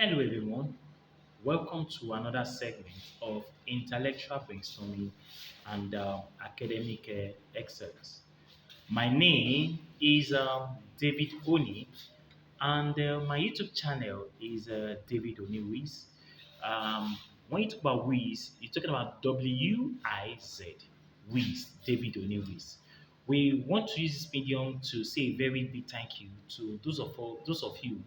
Hello, everyone. Welcome to another segment of intellectual brainstorming and academic excellence. My name is David Oni, and my YouTube channel is David Oni Wiz. When you talk about Wiz, you're talking about WIZ, Wiz, David Oni Wiz. We want to use this medium to say a very big thank you to those of you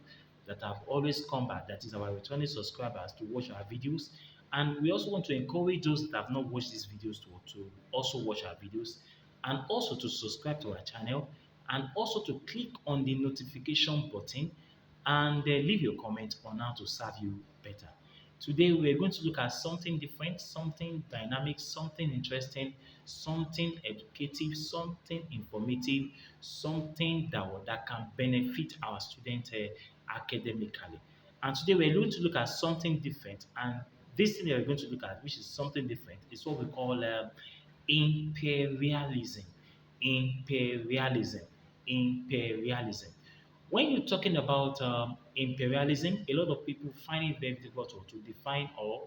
that have always come back, that is our returning subscribers, to watch our videos. And we also want to encourage those that have not watched these videos to also watch our videos and also to subscribe to our channel and also to click on the notification button and leave your comment on how to serve you better. Today, we're going to look at something different, something dynamic, something interesting, something educative, something informative, something that can benefit our students academically. And today, we're going to look at something different. And this thing that we're going to look at, which is something different, is what we call imperialism. Imperialism. Imperialism. When you're talking about imperialism, a lot of people find it very difficult to define, or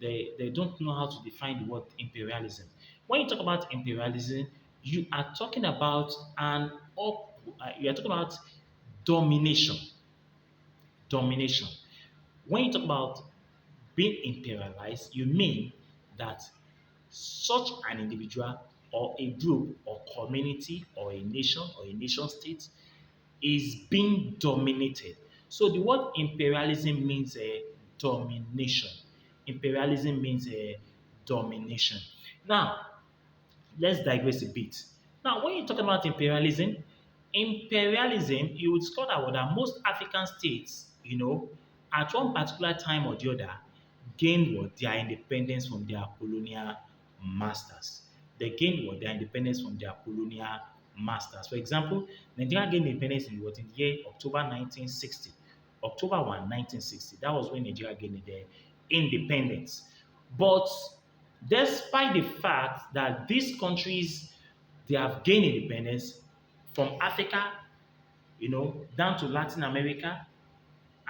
they don't know how to define the word imperialism. When you talk about imperialism, you are talking about you are talking about domination. Domination. When you talk about being imperialized, you mean that such an individual or a group or community or a nation state is being dominated. So the word imperialism means domination. Imperialism means domination. Now, let's digress a bit. Now, when you talk about imperialism, you would discover that most African states, at one particular time or the other, gained their independence from their colonial masters. They gained their independence from their colonial masters. For example, Nigeria gained independence in the year October 1960. October 1, 1960. That was when Nigeria gained their independence. But despite the fact that these countries, they have gained independence from Africa, down to Latin America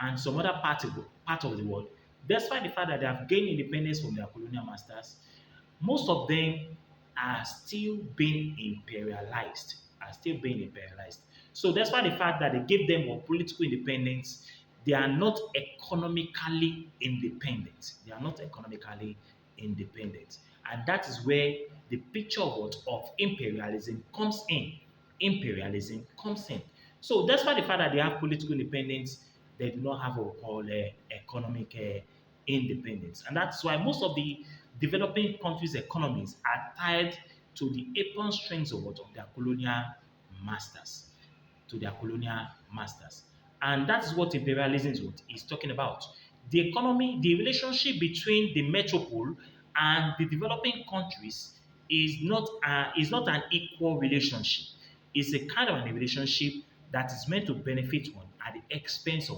and some other part of the world, despite the fact that they have gained independence from their colonial masters, most of them are still being imperialized. Are still being imperialized. So despite the fact that they gave them political independence, they are not economically independent. They are not economically independent. And that is where the picture of imperialism comes in. Imperialism comes in. So despite the fact that they have political independence, they do not have what we call economic independence. And that's why most of the developing countries' economies are tied to the apron strings of their colonial masters. To their colonial masters. And that's what imperialism is talking about. The economy, the relationship between the metropole and the developing countries is not an equal relationship. It's a kind of a relationship that is meant to benefit one at the expense of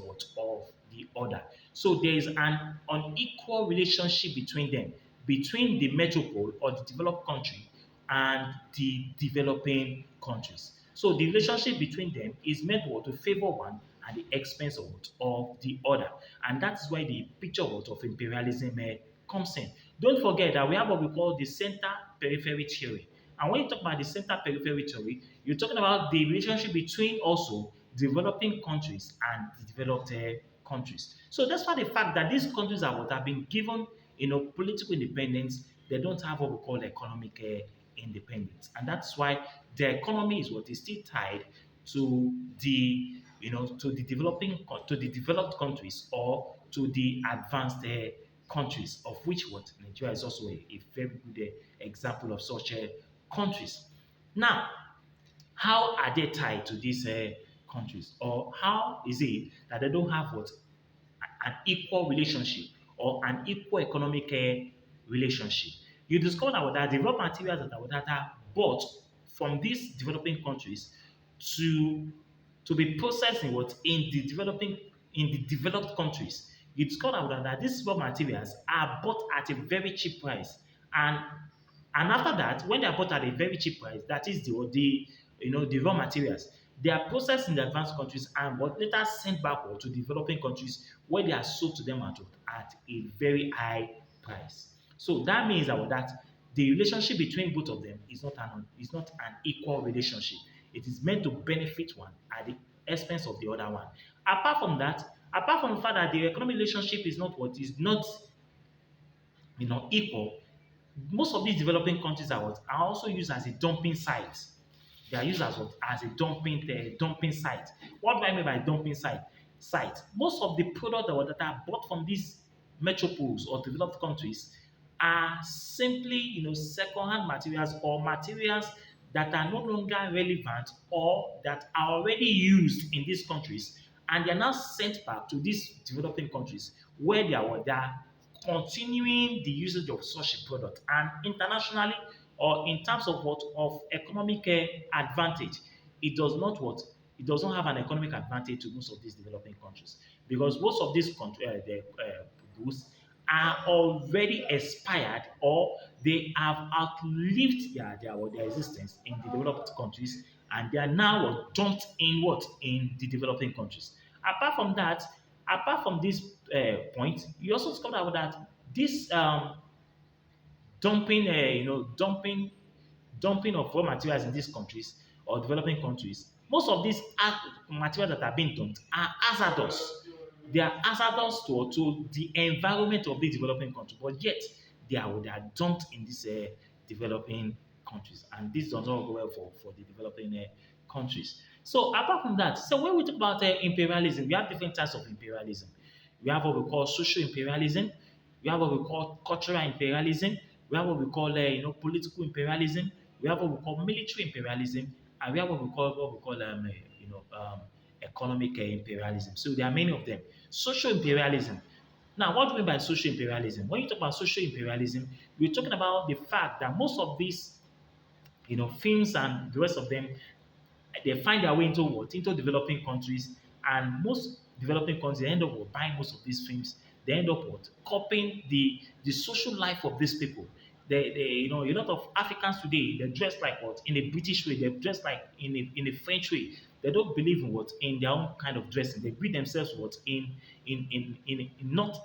the other. So there is an unequal relationship between them, between the metropole or the developed country and the developing countries. So the relationship between them is meant to favor one at the expense of the other. And that's why the picture of imperialism comes in. Don't forget that we have what we call the center periphery theory. And when you talk about the center periphery theory, you're talking about the relationship between also developing countries and the developed countries. So that's why the fact that these countries are what have been given, political independence, they don't have what we call economic independence, and that's why their economy is what is still tied to to the developed countries or to the advanced countries, of which what Nigeria is also a very good example of such countries. Now, how are they tied to these countries, or how is it that they don't have what an equal relationship or an equal economic relationship? You discover that developed materials that are bought from these developing countries to be processed in the developed countries. You discover that these raw materials are bought at a very cheap price, and after that, when they are bought at a very cheap price, that is the raw materials, They are processed in the advanced countries and but later sent backward to developing countries where they are sold to them at a very high price. So that means that the relationship between both of them is not an equal relationship. It is meant to benefit one at the expense of the other one. Apart from the fact that the economic relationship is not equal, most of these developing countries are also used as a dumping site. They are used as a dumping site. What do I mean by dumping site? Most of the products that are bought from these metropoles or developed countries are simply second-hand materials or materials that are no longer relevant or that are already used in these countries, and they are now sent back to these developing countries where they are continuing the usage of such a product. And internationally, or in terms of economic advantage, it does not what it does not have an economic advantage to most of these developing countries, because most of these goods are already expired, or they have outlived their existence in the developed countries, and they are now dumped in the developing countries. Apart from that, apart from this point, you also discover that this dumping, dumping of raw materials in these countries or developing countries, most of these materials that are being dumped are hazardous. They are hazardous to the environment of the developing country, but yet they are dumped in these developing countries, and this does not go well for the developing countries. So apart from that, so when we talk about imperialism, we have different types of imperialism. We have what we call social imperialism. We have what we call cultural imperialism. We have what we call political imperialism. We have what we call military imperialism, and we have what we call economic imperialism. So there are many of them. Social imperialism. Now, what do we mean by social imperialism? When you talk about social imperialism, we're talking about the fact that most of these films and the rest of them, they find their way into what? Into developing countries, and most developing countries they end up buying most of these films. They end up copying the social life of these people. A lot of Africans today they dress like what in a British way. They dress like in a French way. They don't believe in their own kind of dressing. They breed themselves not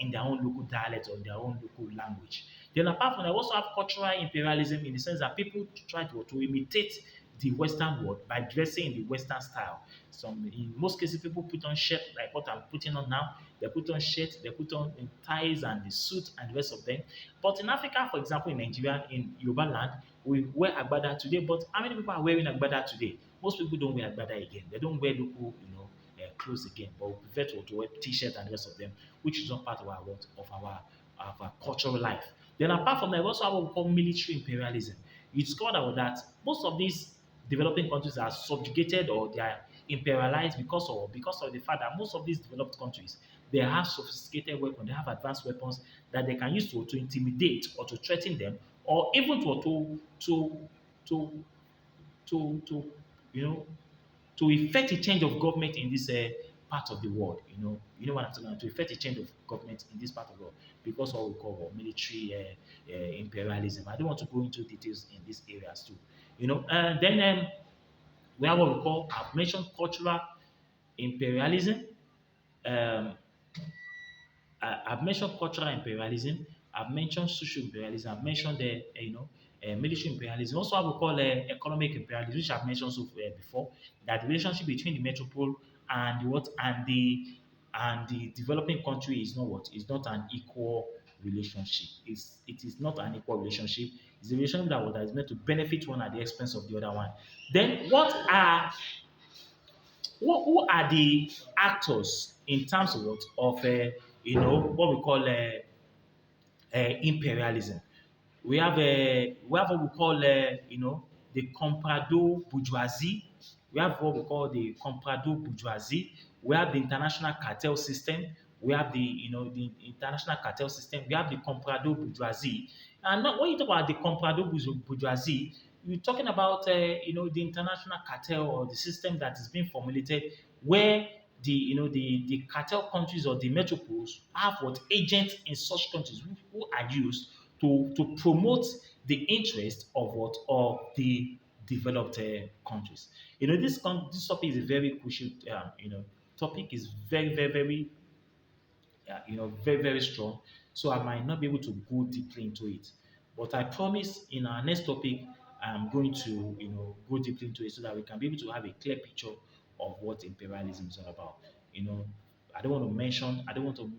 in their own local dialect or in their own local language. Then apart from that, we also have cultural imperialism in the sense that people try to imitate the Western world by dressing in the Western style. In most cases, people put on shirt like what I'm putting on now. They put on shirts, they put on ties and the suit and the rest of them. But in Africa, for example, in Nigeria, in Yoruba land, we wear agbada today. But how many people are wearing agbada today? Most people don't wear agbada again. They don't wear local, clothes again. But we prefer to wear t-shirt and the rest of them, which is not part of our cultural life. Then apart from that, we also have what we call military imperialism. You discover that most of these developing countries are subjugated or they are imperialized because of the fact that most of these developed countries they have sophisticated weapons, they have advanced weapons that they can use to intimidate or to threaten them, or even to to you know to effect a change of government in this part of the world. What I'm talking about, to effect a change of government in this part of the world because of what we call military imperialism. I don't want to go into details in these areas too. And then we have what we call, I've mentioned cultural imperialism. Um, I've mentioned cultural imperialism. I've mentioned social imperialism. I've mentioned the military imperialism. Also, I will call economic imperialism, which I've mentioned before. That the relationship between the metropole and the what and the developing country is not what is not an equal relationship. It is not an equal relationship. It's a relationship that is meant to benefit one at the expense of the other one. Then, who are the actors in terms of what we call imperialism? We have what we call the comprador bourgeoisie. We have what we call the comprador bourgeoisie. We have the international cartel system. We have the international cartel system. We have the comprador bourgeoisie. And when you talk about the comprador bourgeoisie, you're talking about the international cartel or the system that is being formulated where the cartel countries or the metropoles have what agents in such countries who are used to promote the interest of the developed countries. This topic is a very crucial. Topic is very very, very strong. So I might not be able to go deeply into it. But I promise in our next topic, I'm going to, go deeply into it so that we can be able to have a clear picture of what imperialism is all about. You know, I don't want to,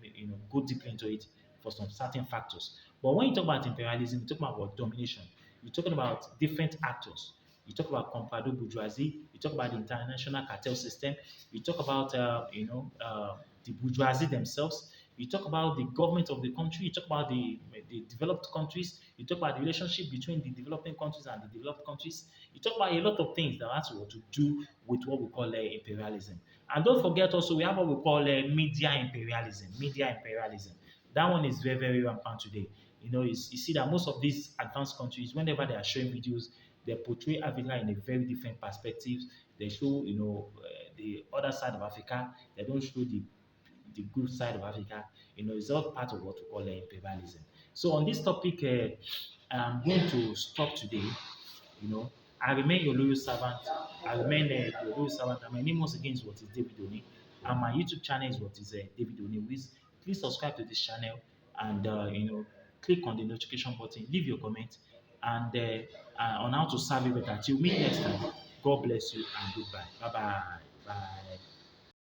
go deeply into it for some certain factors. But when you talk about imperialism, you talk about domination. You're talking about different actors. You talk about comprador bourgeoisie. You talk about the international cartel system. You talk about, the bourgeoisie themselves. You talk about the government of the country. You talk about the developed countries. You talk about the relationship between the developing countries and the developed countries. You talk about a lot of things that has to do with what we call imperialism. And don't forget also we have what we call media imperialism. Media imperialism. That one is very, very rampant today. You see that most of these advanced countries, whenever they are showing videos, they portray Africa in a very different perspective. They show, the other side of Africa. They don't show the good side of Africa. It's all part of what we call imperialism. So on this topic, I'm going to stop today. You know, I remain your loyal servant. I remain your loyal servant. And my name once again is what is David Oni. And my YouTube channel is what is David Oni. Please subscribe to this channel and click on the notification button. Leave your comment and on how to serve you better. Till meet next time. God bless you and goodbye. Bye bye. Bye.